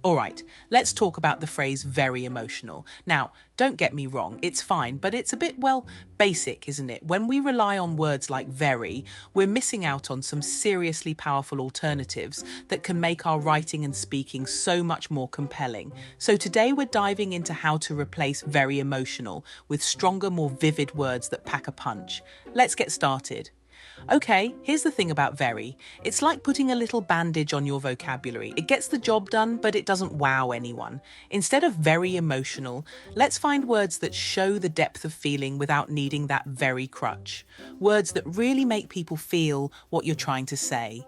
All right, let's talk about the phrase very emotional. Now, don't get me wrong, it's fine, but it's a bit, well, basic, isn't it? When we rely on words like very, we're missing out on some seriously powerful alternatives that can make our writing and speaking so much more compelling. So today we're diving into how to replace very emotional with stronger, more vivid words that pack a punch. Let's get started. Okay, here's the thing about very. It's like putting a little bandage on your vocabulary. It gets the job done, but it doesn't wow anyone. Instead of very emotional, let's find words that show the depth of feeling without needing that very crutch. Words that really make people feel what you're trying to say.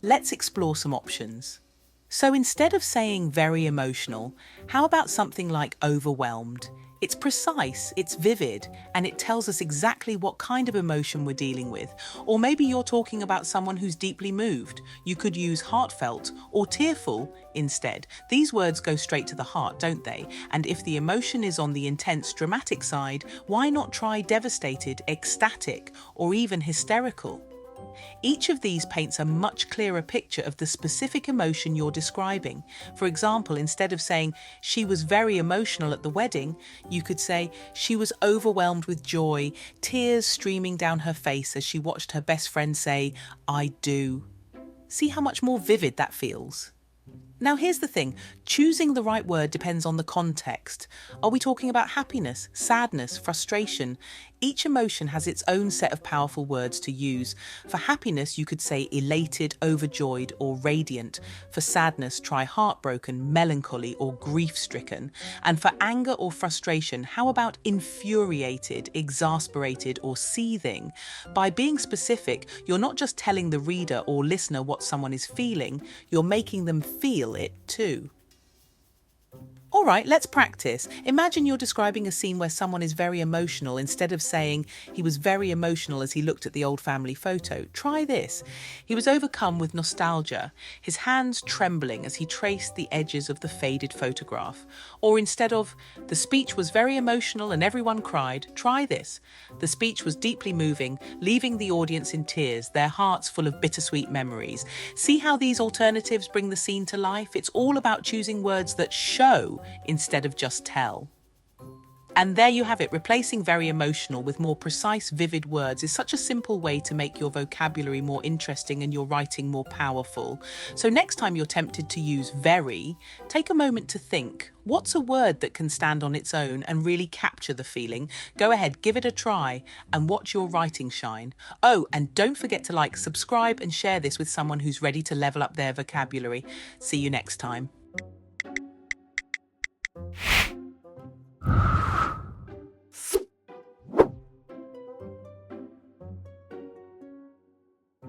Let's explore some options. So instead of saying very emotional, how about something like overwhelmed? It's precise, it's vivid, and it tells us exactly what kind of emotion we're dealing with. Or maybe you're talking about someone who's deeply moved. You could use heartfelt or tearful instead. These words go straight to the heart, don't they? And if the emotion is on the intense, dramatic side, why not try devastated, ecstatic, or even hysterical? Each of these paints a much clearer picture of the specific emotion you're describing. For example, instead of saying, she was very emotional at the wedding, you could say, she was overwhelmed with joy, tears streaming down her face as she watched her best friend say, I do. See how much more vivid that feels? Now here's the thing, choosing the right word depends on the context. Are we talking about happiness, sadness, frustration? Each emotion has its own set of powerful words to use. For happiness, you could say elated, overjoyed, or radiant. For sadness, try heartbroken, melancholy, or grief-stricken. And for anger or frustration, how about infuriated, exasperated, or seething? By being specific, you're not just telling the reader or listener what someone is feeling, you're making them feel it too. All right, let's practice. Imagine you're describing a scene where someone is very emotional. Instead of saying he was very emotional as he looked at the old family photo, try this. He was overcome with nostalgia, his hands trembling as he traced the edges of the faded photograph. Or instead of, the speech was very emotional and everyone cried, try this. The speech was deeply moving, leaving the audience in tears, their hearts full of bittersweet memories. See how these alternatives bring the scene to life? It's all about choosing words that show instead of just tell. And there you have it, replacing very emotional with more precise, vivid words is such a simple way to make your vocabulary more interesting and your writing more powerful. So next time you're tempted to use very, take a moment to think, what's a word that can stand on its own and really capture the feeling? Go ahead, give it a try and watch your writing shine. Oh, and don't forget to like, subscribe and share this with someone who's ready to level up their vocabulary. See you next time.